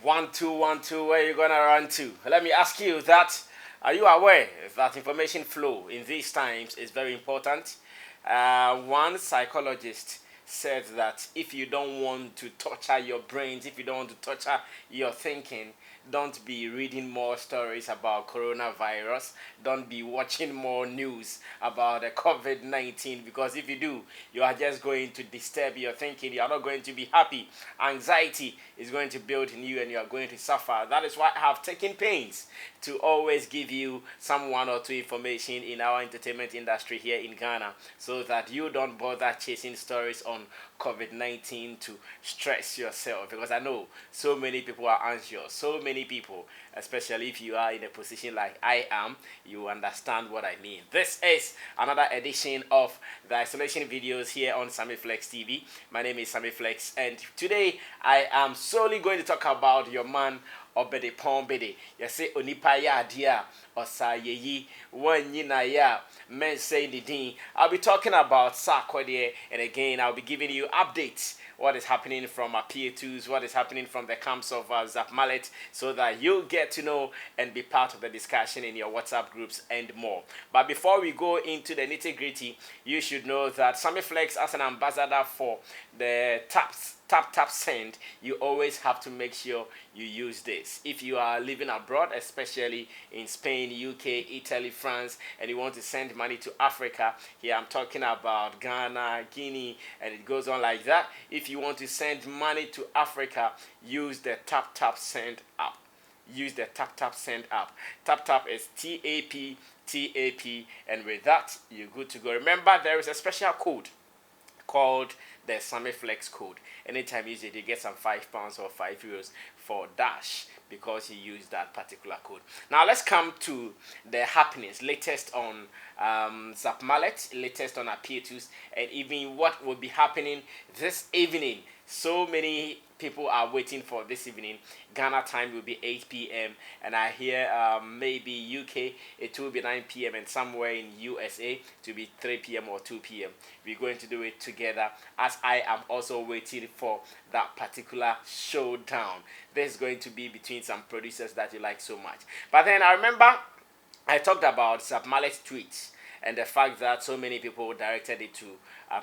1 2 1 2, where you gonna run to? Let me ask you that. Are you aware that information flow in these times is very important? One psychologist said that if you don't want to torture your brains, if you don't want to torture your thinking, don't be reading more stories about coronavirus. Don't be watching more news about the COVID 19, because if you do, you are just going to disturb your thinking. You are not going to be happy. Anxiety is going to build in you and you are going to suffer. That is why I have taken pains to always give you some one or two information in our entertainment industry here in Ghana, so that you don't bother chasing stories on COVID 19 to stress yourself. Because I know so many people are anxious, so many people, especially if you are in a position like I am, you understand what I mean. This is another edition of the isolation videos here on Sammy Flex TV. My name is Sammy Flex, and today I am solely going to talk about your man Obede Pombede. You say Onipa ya dia osa yeyi wanyina ya men say the din. I'll be talking about Sarkodie, and again I'll be giving you updates. What is happening from our PA2s, what is happening from the camps of Zap Mallet, so that you get to know and be part of the discussion in your WhatsApp groups and more. But before we go into the nitty-gritty, you should know that Sammy Flex, as an ambassador for the tap send, you always have to make sure you use this. If you are living abroad, especially in Spain, UK, Italy, France, and you want to send money to Africa, here I'm talking about Ghana, Guinea, and it goes on like that. If you want to send money to Africa, use the tap send app. Use the tap send app. Tap is TAP, and with that you're good to go. Remember, there is a special code called the Sammy Flex code. Anytime you use it, you get some £5 or €5 for dash, because you use that particular code. Now let's come to the happenings, latest on Zap Mallet, latest on our P2s, and even what will be happening this evening. So many people are waiting for this evening. Ghana time will be 8 p.m. and I hear maybe UK it will be 9 p.m. and somewhere in USA to be 3 p.m. or 2 p.m. We're going to do it together, as I am also waiting for that particular showdown. This is going to be between some producers that you like so much. But then I remember I talked about Zap Mallet's tweets and the fact that so many people directed it to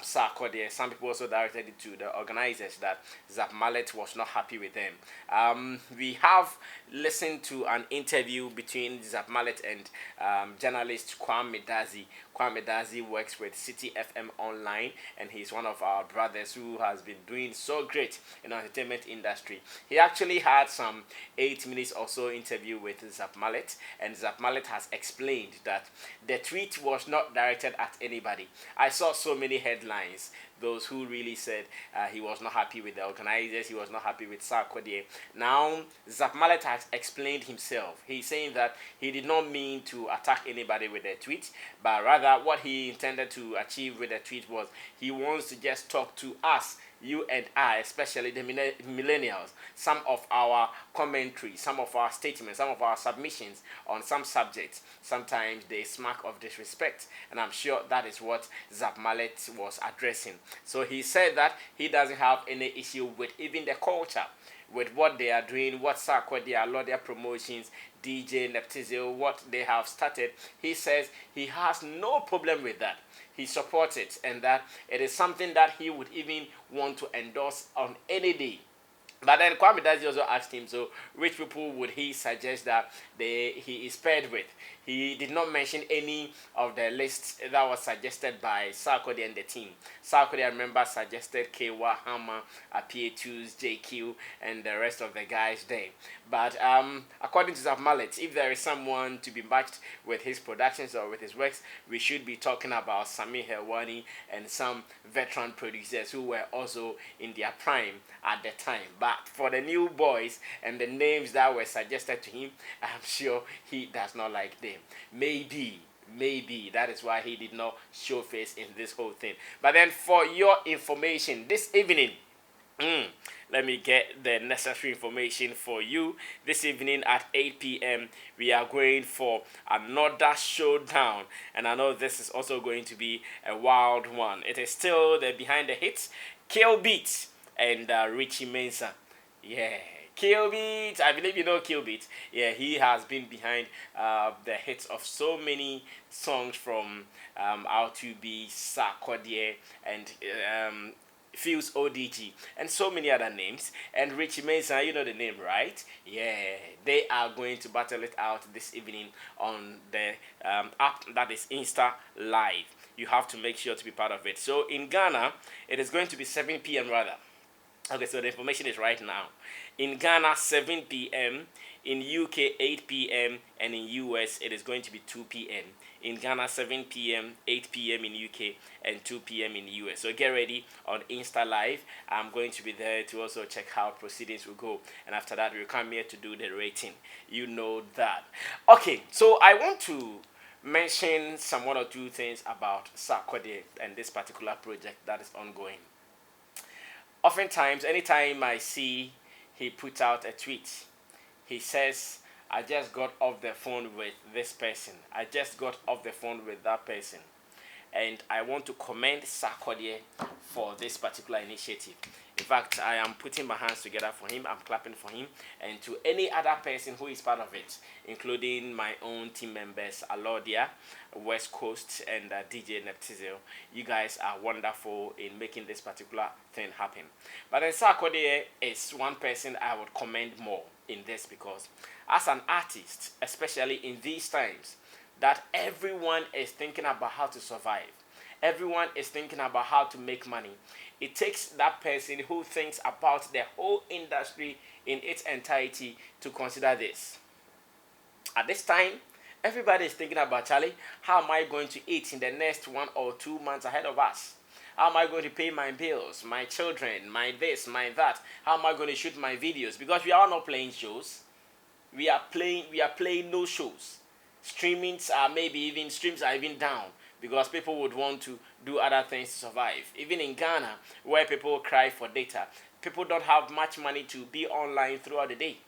Sarkodie. Some people also directed it to the organizers, that Zap Mallet was not happy with them. We have listened to an interview between Zap Mallet and journalist Kwame Dazi. Kwame Dazi works with City FM Online, and he's one of our brothers who has been doing so great in the entertainment industry. He actually had some 8 minutes or so interview with Zap Mallet, and Zap Mallet has explained that the tweet was not directed at anybody. I saw so many headlines, those who really said he was not happy with the organizers, he was not happy with Sarkodie. Now, Zap Mallet has explained himself. He's saying that he did not mean to attack anybody with the tweet, but rather what he intended to achieve with the tweet was he wants to just talk to us, you and I, especially the millennials, some of our commentary, some of our statements, some of our submissions on some subjects. Sometimes they smack of disrespect, and I'm sure that is what Zap Mallet was addressing. So he said that he doesn't have any issue with even the culture, with what they are doing, what Sarkodie, a lot of their promotions, DJ, Neptizio, what they have started. He says he has no problem with that. He supports it, and that it is something that he would even want to endorse on any day. But then Kwame Dazi also asked him, so which people would he suggest that he is paired with? He did not mention any of the lists that was suggested by Sarkodie and the team. Sarkodie, I remember, suggested K.W. Hammer, PA2s, JQ, and the rest of the guys there. But according to Zap Mallet, if there is someone to be matched with his productions or with his works, we should be talking about Sami Helwani and some veteran producers who were also in their prime at the time. But for the new boys and the names that were suggested to him, I'm sure he does not like them. Maybe that is why he did not show face in this whole thing. But then, for your information, this evening, let me get the necessary information for you. This evening at 8 p.m. we are going for another showdown, and I know this is also going to be a wild one. It is still the behind the hits, KillBeatz and Richie Mensah. Yeah, KillBeatz. I believe you know KillBeatz. Yeah, he has been behind the hits of so many songs from R2B, Sarkodie, and Fuse ODG, and so many other names. And Richie Mason, you know the name, right? Yeah, they are going to battle it out this evening on the app that is Insta Live. You have to make sure to be part of it. So in Ghana, it is going to be 7 p.m. rather. Okay, so the information is right now. In Ghana, 7 p.m. In UK, 8 p.m. And in US, it is going to be 2 p.m. In Ghana, 7 p.m., 8 p.m. in UK, and 2 p.m. in US. So get ready on Insta Live. I'm going to be there to also check how proceedings will go. And after that, we'll come here to do the rating. You know that. Okay, so I want to mention some one or two things about Sarkodie and this particular project that is ongoing. Oftentimes, anytime I see he puts out a tweet, he says, I just got off the phone with this person. I just got off the phone with that person. And I want to commend Sarkodie for this particular initiative. In fact, I am putting my hands together for him. I'm clapping for him. And to any other person who is part of it, including my own team members, Alodia, West Coast, and DJ Neptizel, you guys are wonderful in making this particular thing happen. But then Sarkodie is one person I would commend more in this, because as an artist, especially in these times, that everyone is thinking about how to survive. Everyone is thinking about how to make money. It takes that person who thinks about the whole industry in its entirety to consider this. At this time, everybody is thinking about, Charlie, how am I going to eat in the next 1 or 2 months ahead of us? How am I going to pay my bills, my children, my this, my that? How am I going to shoot my videos? Because we are not playing shows. We are playing no shows. Streams are even down, because people would want to do other things to survive. Even in Ghana, where people cry for data, people don't have much money to be online throughout the day.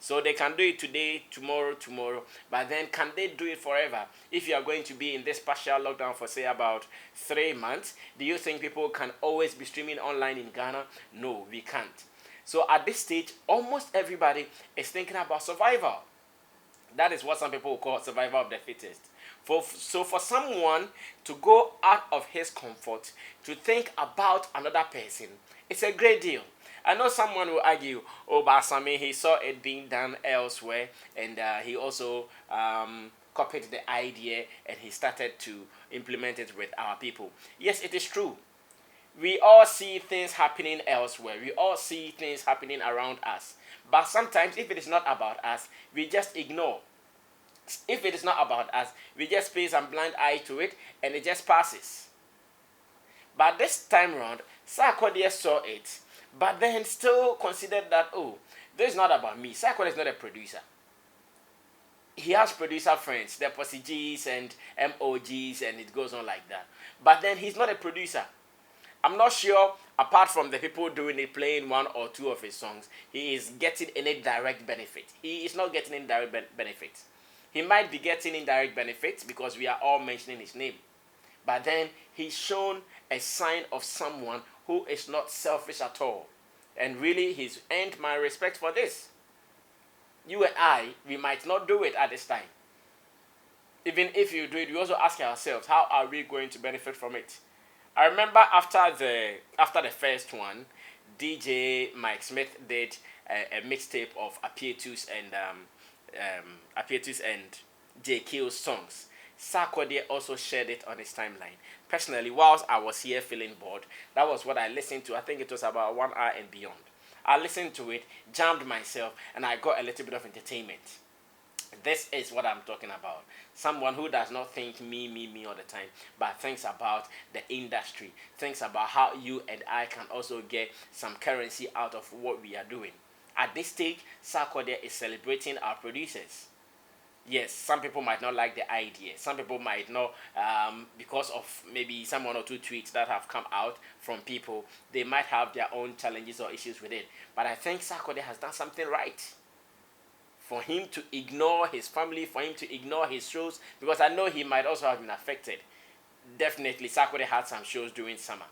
So they can do it today, tomorrow, but then can they do it forever? If you are going to be in this partial lockdown for, say, about 3 months, do you think people can always be streaming online in Ghana? No, we can't. So at this stage, almost everybody is thinking about survival. That is what some people call survival of the fittest. So for someone to go out of his comfort to think about another person, it's a great deal. I know someone will argue, oh, but Sammy, he saw it being done elsewhere, and he also copied the idea and he started to implement it with our people. Yes, it is true. We all see things happening elsewhere. We all see things happening around us. But sometimes, if it is not about us, we just ignore. If it is not about us, we just pay some blind eye to it and it just passes. But this time around, Sarkodie saw it, but then still considered that, oh, this is not about me. Sarkodie is not a producer. He has producer friends, the Posse G's and MOGs, and it goes on like that. But then he's not a producer. I'm not sure, apart from the people doing it, playing 1 or 2 of his songs, he is getting any direct benefit. He is not getting any direct benefit. He might be getting indirect benefits because we are all mentioning his name. But then he's shown a sign of someone who is not selfish at all. And really, he's earned my respect for this. You and I, we might not do it at this time. Even if you do it, we also ask ourselves, how are we going to benefit from it? I remember after the first one, DJ Mike Smith did a mixtape of Apietus and JQ's songs. Sarkodie also shared it on his timeline. Personally, whilst I was here feeling bored, that was what I listened to. I think it was about 1 hour and beyond. I listened to it, jammed myself, and I got a little bit of entertainment. This is what I'm talking about. Someone who does not think me all the time, but thinks about the industry, thinks about how you and I can also get some currency out of what we are doing. At this stage, Sarkodie is celebrating our producers. Yes, some people might not like the idea. Some people might not, because of maybe some 1 or 2 tweets that have come out from people, they might have their own challenges or issues with it. But I think Sarkodie has done something right. For him to ignore his family, for him to ignore his shows, because I know he might also have been affected. Definitely, Sarkodie had some shows during summer.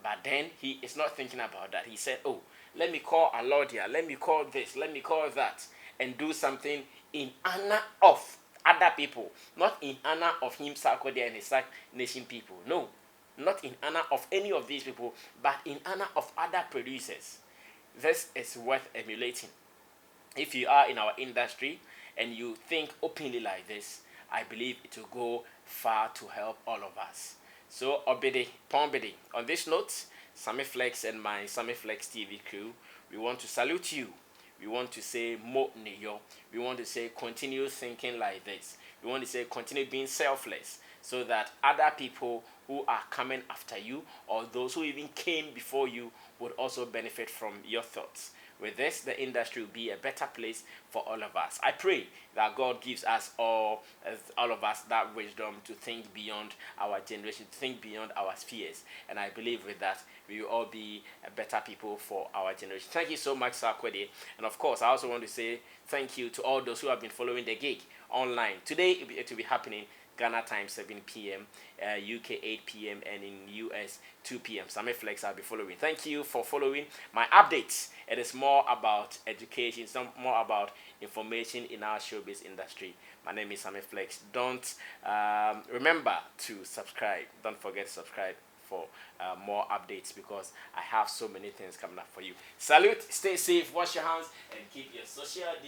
But then he is not thinking about that. He said, oh, let me call Alodia, let me call this, let me call that, and do something in honor of other people, not in honor of him, Sarkodie, and his Nation people. No, not in honor of any of these people, but in honor of other producers. This is worth emulating. If you are in our industry and you think openly like this, I believe it will go far to help all of us. So, Obede, Pombede. On this note, Sammy Flex and my Sammy Flex TV crew, we want to salute you. We want to say Mo Neyo. We want to say continue thinking like this. We want to say continue being selfless, so that other people who are coming after you, or those who even came before you, would also benefit from your thoughts. With this, the industry will be a better place for all of us. I pray that God gives us all of us, that wisdom to think beyond our generation, to think beyond our spheres. And I believe with that, we will all be better people for our generation. Thank you so much, Sarkodie. And of course, I also want to say thank you to all those who have been following the gig online. Today, it will be happening Ghana time 7 p.m., UK 8 p.m., and in US 2 p.m. Sammy Flex, I'll be following. Thank you for following my updates. It is more about education, some more about information in our showbiz industry. My name is Sammy Flex. Don't remember to subscribe. Don't forget to subscribe for more updates, because I have so many things coming up for you. Salute, stay safe, wash your hands, and keep your social